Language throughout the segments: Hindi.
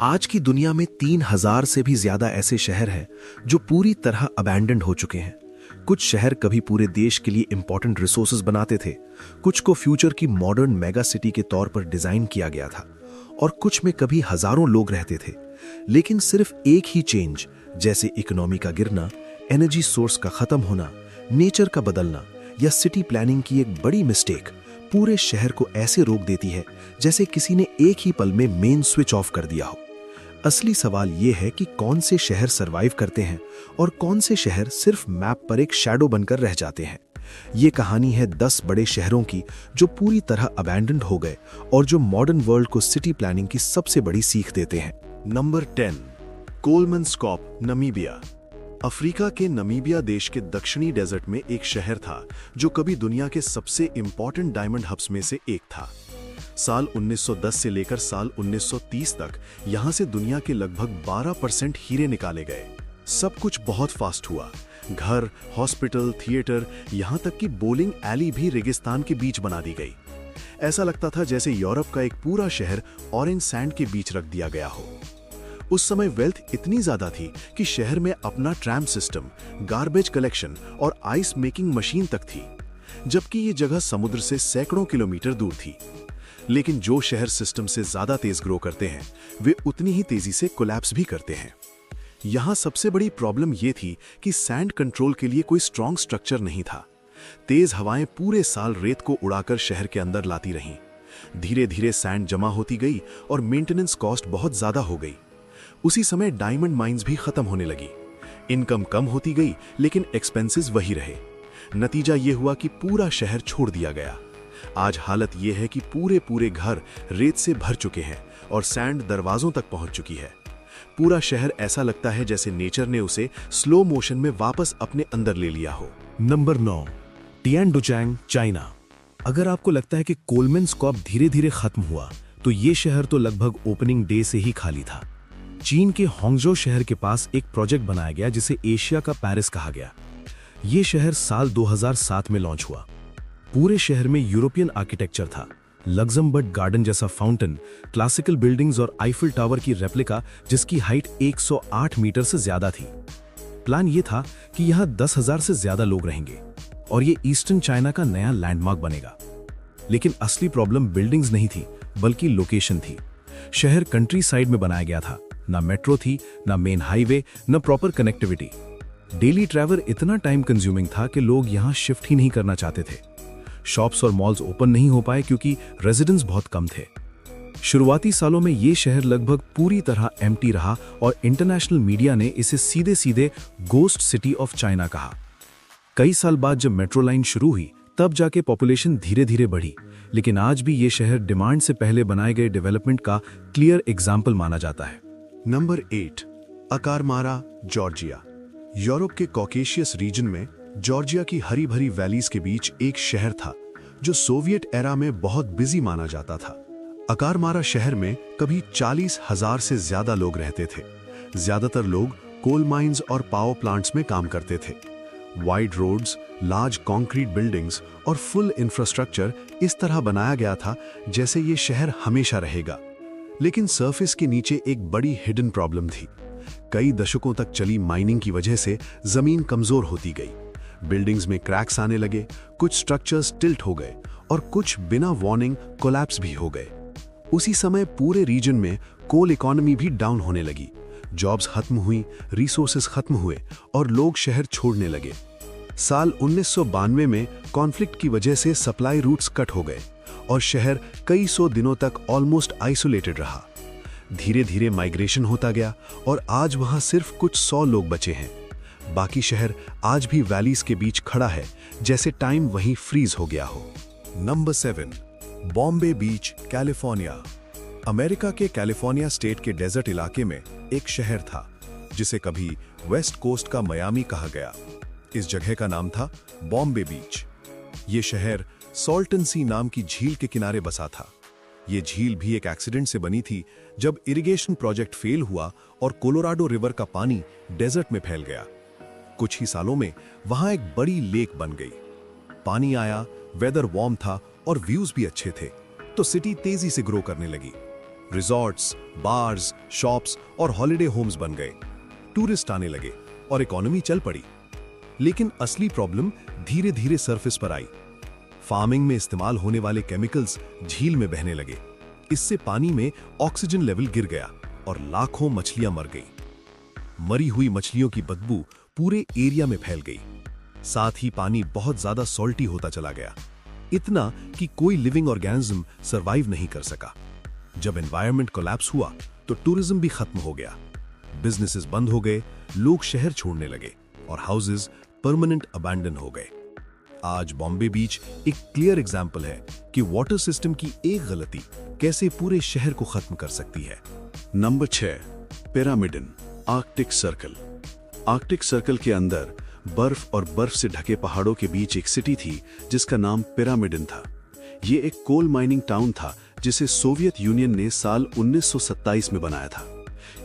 आज की दुनिया में 3000 से भी ज्यादा ऐसे शहर हैं जो पूरी तरह अबैंडन्ड हो चुके हैं। कुछ शहर कभी पूरे देश के लिए इंपॉर्टेंट रिसोर्सेज बनाते थे, कुछ को फ्यूचर की मॉडर्न मेगा सिटी के तौर पर डिजाइन किया गया था और कुछ में कभी हजारों लोग रहते थे। लेकिन सिर्फ एक ही चेंज, जैसे इकोनॉमी का गिरना, एनर्जी सोर्स का खत्म होना, नेचर का बदलना या सिटी प्लानिंग की एक बड़ी मिस्टेक पूरे शहर को ऐसे रोक देती है जैसे किसी ने एक ही पल में मेन स्विच ऑफ कर दिया हो। असली सवाल यह है कि कौन से शहर सरवाइव करते हैं और कौन से शहर सिर्फ मैप पर एक शैडो बनकर रह जाते हैं। ये कहानी है 10 बड़े शहरों की जो पूरी तरह अबैंडन्ड हो गए और जो मॉडर्न वर्ल्ड को सिटी प्लानिंग की सबसे बड़ी सीख देते हैं। Number 10, Kolmanskop, Namibia. अफ्रीका के नमीबिया देश के दक्षिणी डेजर्ट में एक शहर था जो कभी दुनिया के सबसे इंपॉर्टेंट डायमंड हब्स में से एक था। साल 1910 से लेकर साल 1930 तक यहां से दुनिया के लगभग 12% हीरे निकाले गए। सब कुछ बहुत फास्ट हुआ। घर, हॉस्पिटल, थिएटर, यहां तक कि बोलिंग एली भी रेगिस्तान के बीच बना दी गई। ऐसा लगता था जैसे यूरोप का एक पूरा शहर ऑरेंज सैंड के बीच रख दिया गया हो। उस समय वेल्थ इतनी ज्यादा थी कि शहर में अपना ट्रैम सिस्टम, गार्बेज कलेक्शन और आइस मेकिंग मशीन तक थी, जबकि ये जगह समुद्र से सैकड़ों किलोमीटर दूर थी। लेकिन जो शहर सिस्टम से ज्यादा तेज ग्रो करते हैं, वे उतनी ही तेजी से कोलैप्स भी करते हैं। यहां सबसे बड़ी प्रॉब्लम यह थी कि सैंड कंट्रोल के लिए कोई स्ट्रॉन्ग स्ट्रक्चर नहीं था। तेज हवाएं पूरे साल रेत को उड़ाकर शहर के अंदर लाती रहीं। धीरे धीरे सैंड जमा होती गई और मेंटेनेंस कॉस्ट बहुत ज्यादा हो गई। उसी समय डायमंड माइंस भी खत्म होने लगी। इनकम कम होती गई लेकिन एक्सपेंसेस वही रहे। नतीजा यह हुआ कि पूरा शहर छोड़ दिया गया। आज हालत यह है कि पूरे घर रेत से भर चुके हैं और सैंड दरवाजों तक पहुंच चुकी है। पूरा शहर ऐसा लगता है जैसे नेचर ने उसे स्लो मोशन में वापस अपने अंदर ले लिया हो। Number 9, Tianducheng, China. अगर आपको लगता है कि कोलमनस्कॉप धीरे धीरे खत्म हुआ, तो ये शहर तो लगभग ओपनिंग डे से ही खाली था। चीन के होंगजो शहर के पास एक प्रोजेक्ट बनाया गया जिसे एशिया का पेरिस कहा गया। यह शहर साल 2007 में लॉन्च हुआ। पूरे शहर में यूरोपियन आर्किटेक्चर था, लग्जमबर्ग गार्डन जैसा फाउंटेन, क्लासिकल बिल्डिंग्स और आईफिल टावर की रेप्लिका जिसकी हाइट 108 मीटर से ज्यादा थी। प्लान यह था कि यहां 10,000 से ज्यादा लोग रहेंगे और ये ईस्टर्न चाइना का नया लैंडमार्क बनेगा। लेकिन असली प्रॉब्लम बिल्डिंग्स नहीं थी, बल्कि लोकेशन थी। शहर कंट्री साइड में बनाया गया था, ना मेट्रो थी, ना मेन हाईवे, ना प्रॉपर कनेक्टिविटी। डेली ट्रैवल इतना टाइम कंज्यूमिंग था कि लोग यहां शिफ्ट ही नहीं करना चाहते थे। शॉप्स और मॉल्स ओपन नहीं हो पाए क्योंकि रेजिडेंट्स बहुत कम थे। शुरुआती सालों में यह शहर लगभग पूरी तरह एम्प्टी रहा और इंटरनेशनल मीडिया ने इसे सीधे सीधे गोस्ट सिटी ऑफ चाइना कहा। कई साल बाद जब मेट्रो लाइन शुरू हुई, तब जाके पॉपुलेशन धीरे धीरे बढ़ी, लेकिन आज भी यह शहर डिमांड से पहले बनाए गए डेवलपमेंट का क्लियर एग्जाम्पल माना जाता है। Number 8, अकारमारा, Georgia. यूरोप के कॉकेशियस रीजन में जॉर्जिया की हरी भरी वैलीज के बीच एक शहर था जो सोवियत एरा में बहुत बिजी माना जाता था। अकारमारा शहर में कभी 40,000 से ज्यादा लोग रहते थे। ज्यादातर लोग कोल माइंस और पावर प्लांट्स में काम करते थे। Wide roads, large concrete buildings और फुल इंफ्रास्ट्रक्चर इस तरह बनाया गया था जैसे ये शहर हमेशा रहेगा। लेकिन सरफेस के नीचे एक बड़ी हिडन प्रॉब्लम थी। कई दशकों तक चली माइनिंग की वजह से जमीन कमजोर होती गई। बिल्डिंग्स में क्रैक्स आने लगे, कुछ स्ट्रक्चर्स टिल्ट हो गए और कुछ बिना वार्निंग कोलैप्स भी हो गए। उसी समय पूरे रीजन में कोल इकोनॉमी भी डाउन होने लगी। जॉब्स खत्म हुई, रिसोर्सेज खत्म हुए और लोग शहर छोड़ने लगे। साल 1992 में कॉन्फ्लिक्ट की वजह से सप्लाई रूट्स कट हो गए और शहर कई सौ दिनों तक ऑलमोस्ट आइसोलेटेड रहा। धीरे धीरे माइग्रेशन होता गया और आज वहां सिर्फ कुछ 100 लोग बचे हैं। बाकी शहर आज भी वैलीज के बीच खड़ा है, जैसे टाइम वहीं फ्रीज हो गया हो। नंबर 7, बॉम्बे बीच, कैलिफोर्निया। अमेरिका के कैलिफोर्निया स्टेट के डेजर्ट इलाके में एक शहर था जिसे कभी वेस्ट कोस्ट का मियामी कहा गया। इस जगह का नाम था बॉम्बे बीच। ये शहर सॉल्टन सी नाम की झील के किनारे बसा था। ये झील भी एक एक्सीडेंट से बनी थी जब इरिगेशन प्रोजेक्ट फेल हुआ और कोलोराडो रिवर का पानी डेजर्ट में फैल गया। कुछ ही सालों में वहां एक बड़ी लेक बन गई। पानी आया, वेदर वार्म था और व्यूज भी अच्छे थे, तो सिटी तेजी से ग्रो करने लगी। रिजॉर्ट्स, बार्स, शॉप्स और हॉलिडे होम्स बन गए। टूरिस्ट आने लगे और इकोनॉमी चल पड़ी। लेकिन असली प्रॉब्लम धीरे धीरे सरफेस पर आई। फार्मिंग में इस्तेमाल होने वाले केमिकल्स झील में बहने लगे। इससे पानी में ऑक्सीजन लेवल गिर गया और लाखों मछलियां मर गई। मरी हुई मछलियों की बदबू पूरे एरिया में फैल गई। साथ ही पानी बहुत ज्यादा सॉल्टी होता चला गया, इतना कि कोई लिविंग ऑर्गेनिज्म सरवाइव नहीं कर सका। जब एनवायरनमेंट कोलैप्स हुआ तो टूरिज्म भी खत्म हो गया। बिजनेसेस बंद हो गए, लोग शहर छोड़ने लगे और हाउसेस परमानेंट अबैंडन हो गए। आज बॉम्बे बीच एक क्लियर एग्जाम्पल है कि वाटर सिस्टम की एक गलती कैसे पूरे शहर को खत्म कर सकती है। Number 6, Pyramiden, Arctic circle. Arctic circle के अंदर बर्फ और बर्फ से ढके पहाड़ों के बीच एक सिटी थी जिसका नाम पिरामिडन था। ये एक कोल माइनिंग टाउन था जिसे सोवियत यूनियन ने साल 1927 में बनाया था।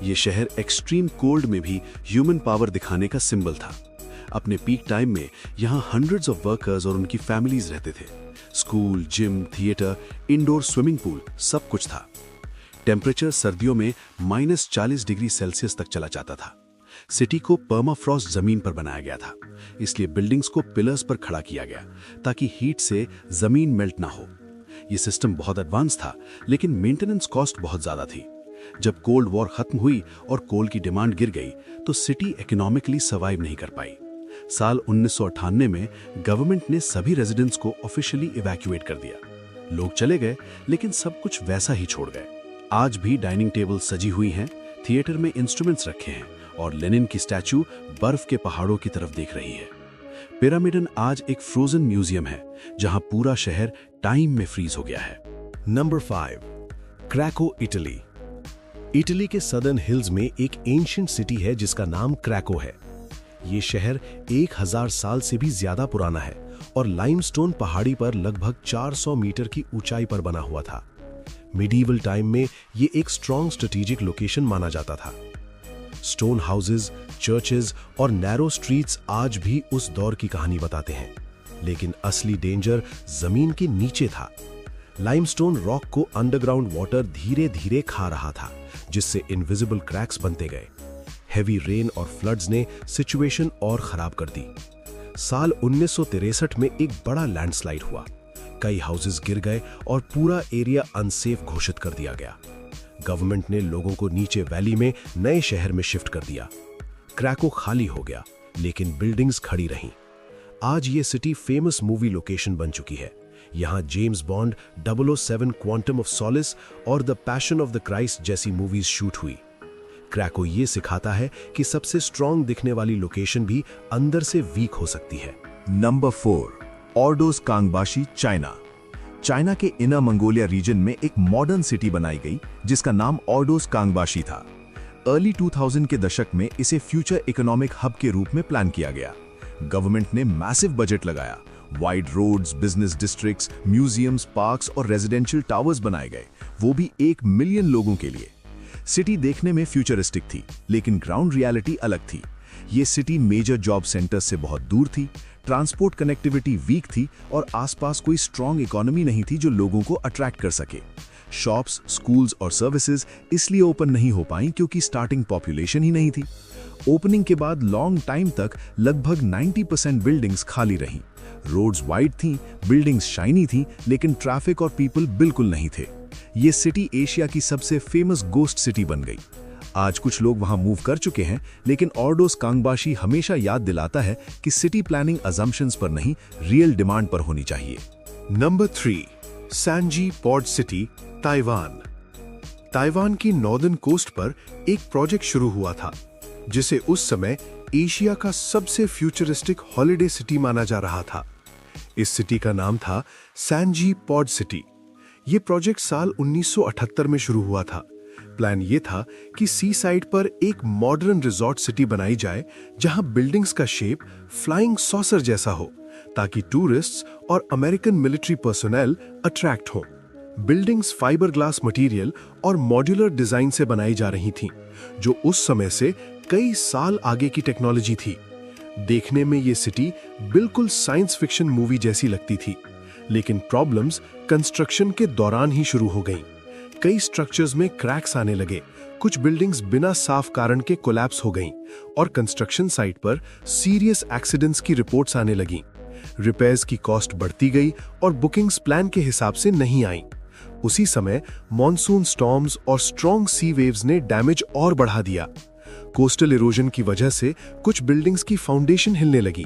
ये शहर एक्सट्रीम कोल्ड में भी ह्यूमन पावर दिखाने का सिंबल था। अपने पीक टाइम में यहाँ हंड्रेड्स ऑफ वर्कर्स और उनकी फैमिलीज रहते थे। School, gym, theatre, indoor swimming pool, सब कुछ था। टेम्परेचर सर्दियों में -40 डिग्री सेल्सियस तक चला जाता था। सिटी को पर्माफ्रॉस्ट जमीन पर बनाया गया था, इसलिए बिल्डिंग्स को पिलर्स पर खड़ा किया गया ताकि हीट से जमीन मेल्ट ना हो। यह सिस्टम बहुत एडवांस था, लेकिन मेंटेनेंस कॉस्ट बहुत ज्यादा थी। जब कोल्ड वॉर खत्म हुई और कोल की डिमांड गिर गई तो सिटी इकोनॉमिकली सर्वाइव नहीं कर पाई। साल 1998 में गवर्नमेंट ने सभी रेजिडेंट्स को ऑफिशियली इवैक्यूएट कर दिया। लोग चले गए, लेकिन सब कुछ वैसा ही छोड़ गए। आज भी डाइनिंग टेबल सजी हुई हैं, थिएटर में इंस्ट्रूमेंट्स रखे हैं और लेनिन की स्टैचू बर्फ के पहाड़ों की तरफ देख रही है। पिरामिडन आज एक फ्रोजन म्यूजियम है जहां पूरा शहर टाइम में फ्रीज हो गया है। Number 5, Craco, Italy. इटली के सदर्न हिल्स में एक एंशिएंट सिटी है जिसका नाम क्रैको है। ये शहर 1000 साल से भी ज्यादा पुराना है और लाइमस्टोन पहाड़ी पर लगभग 400 मीटर की ऊंचाई पर बना हुआ था। मिडीवल टाइम में ये एक स्ट्रॉन्ग स्ट्रेटेजिक लोकेशन माना जाता था। स्टोन हाउसेस, चर्चेज और नैरो स्ट्रीट्स आज भी उस दौर की कहानी बताते हैं, लेकिन असली डेंजर जमीन के नीचे था। लाइमस्टोन रॉक को अंडरग्राउंड वाटर धीरे धीरे खा रहा था, जिससे इनविजिबल क्रैक्स बनते गए। हेवी रेन और फ्लड्स ने सिचुएशन और खराब कर दी। साल 1963 में एक बड़ा लैंडस्लाइड हुआ। कई हाउसेस गिर गए और पूरा एरिया अनसेफ घोषित कर दिया गया। गवर्नमेंट ने लोगों को नीचे वैली में नए शहर में शिफ्ट कर दिया। क्रैको खाली हो गया, लेकिन बिल्डिंग्स खड़ी रहीं। आज ये सिटी फेमस मूवी लोकेशन बन चुकी है। यहाँ James Bond, 007, Quantum of Solace और the Passion of the Christ जैसी मूवीज शूट हुई। क्रैको ये सिखाता है कि सबसे स्ट्रॉन्ग दिखने वाली लोकेशन भी अंदर से वीक हो सकती है। Number 4, Ordos Kangbashi, China. China के इनर मंगोलिया रीजन में एक मॉडर्न सिटी बनाई गई जिसका नाम ऑर्डोस कांगबाशी था। अर्ली 2000 के दशक में इसे फ्यूचर इकोनॉमिक हब के रूप में प्लान किया गया। गवर्नमेंट ने मैसिव बजट लगाया। Wide roads, business districts, museums, parks और रेजिडेंशियल टावर्स बनाए गए, वो भी 1 मिलियन लोगों के लिए। सिटी देखने में फ्यूचरिस्टिक थी, लेकिन ग्राउंड रियलिटी अलग थी। ये सिटी मेजर जॉब सेंटर्स से बहुत दूर थी, ट्रांसपोर्ट कनेक्टिविटी वीक थी और आसपास कोई स्ट्रॉन्ग इकोनॉमी नहीं थी जो लोगों को अट्रैक्ट कर सके। शॉप्स, स्कूल्स और सर्विसेज इसलिए ओपन नहीं हो पाई क्योंकि स्टार्टिंग पॉपुलेशन ही नहीं थी। ओपनिंग के बाद लॉन्ग टाइम तक लगभग 90% बिल्डिंग्स खाली रहीं। रोड्स वाइड थीं, बिल्डिंग्स शाइनी थीं, लेकिन ट्रैफिक और पीपल बिल्कुल नहीं थे। ये सिटी एशिया की सबसे फेमस गोस्ट सिटी बन गई। आज कुछ लोग वहां मूव कर चुके हैं, लेकिन ऑर्डोस कांगबाशी हमेशा याद दिलाता है कि सिटी प्लानिंग अजम्पशंस पर नहीं, रियल डिमांड पर होनी चाहिए। Number 3, Sanzhi port city, Taiwan. Taiwan की नॉर्दर्न कोस्ट पर एक प्रोजेक्ट शुरू हुआ था जिसे उस समय एशिया का सबसे फ्यूचरिस्टिक हॉलिडे सिटी माना जा रहा था। इस सिटी का नाम था सैनजी पोर्ट सिटी। यह प्रोजेक्ट साल 1978 में शुरू हुआ था। प्लान ये था कि सी साइड पर एक मॉडर्न रिजॉर्ट सिटी बनाई जाए जहां बिल्डिंग्स का शेप फ्लाइंग सॉसर जैसा हो, ताकि टूरिस्ट्स और अमेरिकन मिलिट्री पर्सोनेल अट्रैक्ट हों। बिल्डिंग्स फाइबर ग्लास मटेरियल और मॉड्यूलर डिजाइन से बनाई जा रही थीं, जो उस समय से कई साल आगे की टेक्नोलॉजी थी। देखने में ये सिटी बिल्कुल साइंस फिक्शन मूवी जैसी लगती थी, लेकिन प्रॉब्लम्स कंस्ट्रक्शन के दौरान ही शुरू हो गईं। कई स्ट्रक्चर्स में क्रैक्स आने लगे, कुछ बिल्डिंग्स बिना साफ कारण के कोलैप्स हो गईं और कंस्ट्रक्शन साइट पर सीरियस एक्सीडेंट्स की रिपोर्ट्स आने लगीं। रिपेयर्स की कॉस्ट बढ़ती गई और बुकिंग्स प्लान के हिसाब से नहीं आईं। उसी समय मॉनसून स्टॉर्म्स और स्ट्रॉन्ग सी वेव्स ने डैमेज और बढ़ा दिया। कोस्टल इरोजन की वजह से कुछ बिल्डिंग्स की फाउंडेशन हिलने लगी।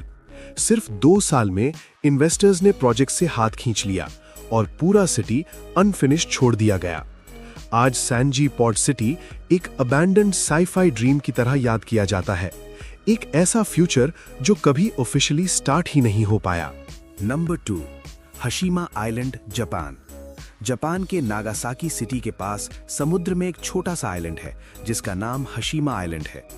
सिर्फ 2 साल में इन्वेस्टर्स ने प्रोजेक्ट से हाथ खींच लिया और पूरा सिटी अनफिनिश्ड छोड़ दिया गया। आज सैनजी पॉर्ट सिटी एक अबैंडन्ड साई-फाई ड्रीम की तरह याद किया जाता है, एक ऐसा फ्यूचर जो कभी ऑफिशियली स्टार्ट ही नहीं हो पाया। Number 2, Hashima island, Japan. Japan के नागासाकी सिटी के पास समुद्र में एक छोटा सा आइलैंड है जिसका नाम हशीमा आइलैंड है।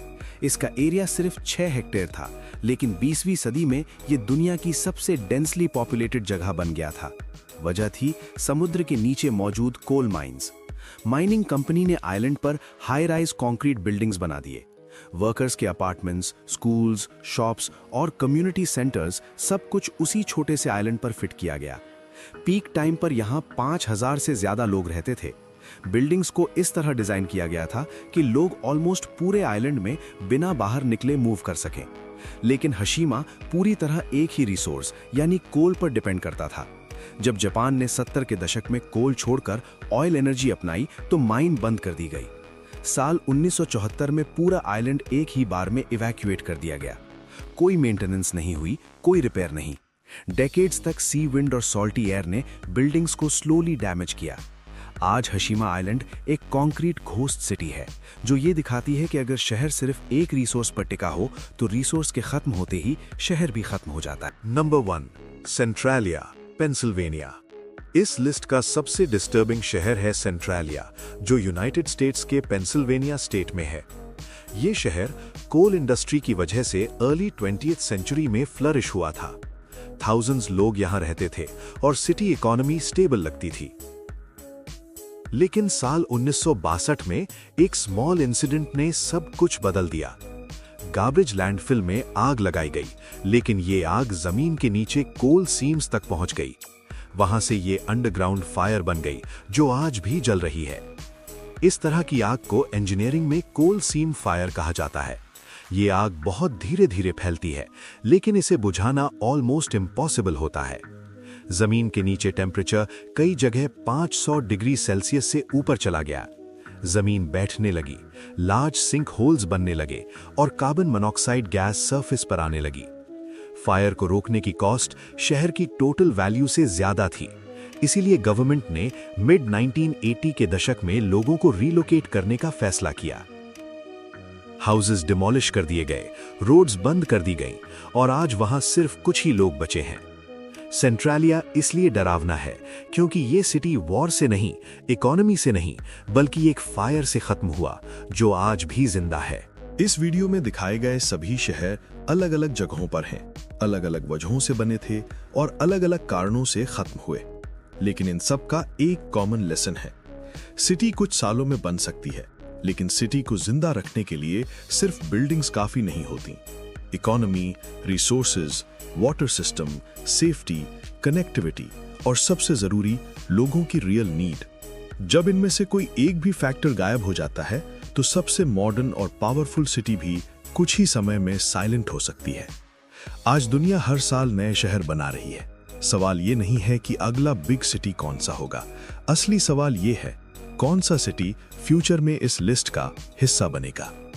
इसका एरिया सिर्फ 6 हेक्टेयर था, लेकिन 20वीं सदी में ये दुनिया की सबसे डेंसली पॉपुलेटेड जगह बन गया था। वजह थी समुद्र के नीचे मौजूद कोल माइंस। माइनिंग कंपनी ने आइलैंड पर हाई राइज कंक्रीट बिल्डिंग्स बना दिए। वर्कर्स के अपार्टमेंट्स, स्कूल्स, शॉप्स और कम्युनिटी सेंटर्स सब कुछ उसी छोटे से आइलैंड पर फिट किया गया। पीक टाइम पर यहाँ 5000 से ज्यादा लोग रहते थे। बिल्डिंग्स को इस तरह डिजाइन किया गया था कि लोग ऑलमोस्ट पूरे आइलैंड में बिना बाहर निकले मूव कर सकें। लेकिन हशीमा पूरी तरह एक ही रिसोर्स यानी कोल पर डिपेंड करता था। जब जापान ने 70 के दशक में कोल छोड़कर ऑयल एनर्जी अपनाई तो माइन बंद कर दी गई। साल 1974 में पूरा आइलैंड एक ही बार में इवैक्यूएट कर दिया गया। कोई मेंटेनेंस नहीं हुई, कोई रिपेयर नहीं। डेकेड्स तक सी विंड और सॉल्टी एयर ने बिल्डिंग्स को स्लोली डैमेज किया। आज हशीमा आइलैंड एक कंक्रीट घोस्ट सिटी है जो ये दिखाती है कि अगर शहर सिर्फ एक रिसोर्स पर टिका हो तो रिसोर्स के खत्म होते ही शहर भी खत्म हो जाता है। Number 1, Centralia, Pennsylvania. इस लिस्ट का सबसे डिस्टर्बिंग शहर है सेंट्रालिया, जो यूनाइटेड स्टेट्स के पेंसिल्वेनिया स्टेट में है। ये शहर कोल इंडस्ट्री की वजह से अर्ली 20th सेंचुरी में फ्लरिश हुआ था। थाउजेंड्स लोग यहां रहते थे और सिटी इकोनॉमी स्टेबल लगती थी। लेकिन साल 1962 में एक स्मॉल इंसिडेंट ने सब कुछ बदल दिया। गार्बेज लैंडफिल में आग लगाई गई, लेकिन ये आग जमीन के नीचे कोल सीम्स तक पहुंच गई। वहां से ये अंडरग्राउंड फायर बन गई जो आज भी जल रही है। इस तरह की आग को इंजीनियरिंग में कोल सीम फायर कहा जाता है। ये आग बहुत धीरे धीरे फैलती है, लेकिन इसे बुझाना ऑलमोस्ट इम्पॉसिबल होता है। जमीन के नीचे टेम्परेचर कई जगह 500 डिग्री सेल्सियस से ऊपर चला गया। जमीन बैठने लगी, लार्ज सिंक होल्स बनने लगे और कार्बन मोनोऑक्साइड गैस सरफेस पर आने लगी। फायर को रोकने की कॉस्ट शहर की टोटल वैल्यू से ज्यादा थी, इसीलिए गवर्नमेंट ने मिड 1980 के दशक में लोगों को रिलोकेट करने का फैसला किया। हाउसेस डिमोलिश कर दिए गए, रोड्स बंद कर दी गईं और आज वहां सिर्फ कुछ ही लोग बचे हैं। सेंट्रालिया इसलिए डरावना है क्योंकि ये सिटी वॉर से नहीं, इकोनॉमी से नहीं, बल्कि एक फायर से खत्म हुआ जो आज भी जिंदा है। इस वीडियो में दिखाए गए सभी शहर अलग अलग जगहों पर हैं, अलग अलग वजहों से बने थे और अलग अलग कारणों से खत्म हुए। लेकिन इन सब का एक कॉमन लेसन है। सिटी कुछ सालों में बन सकती है, लेकिन सिटी को जिंदा रखने के लिए सिर्फ बिल्डिंग्स काफी नहीं होती। Economy, resources, water system, safety, connectivity और सबसे जरूरी लोगों की रियल नीड। जब इनमें से कोई एक भी फैक्टर गायब हो जाता है तो सबसे मॉडर्न और पावरफुल सिटी भी कुछ ही समय में साइलेंट हो सकती है। आज दुनिया हर साल नए शहर बना रही है। सवाल ये नहीं है कि अगला बिग सिटी कौन सा होगा, असली सवाल ये है कौन सा सिटी फ्यूचर में इस लिस्ट का हिस्सा बनेगा।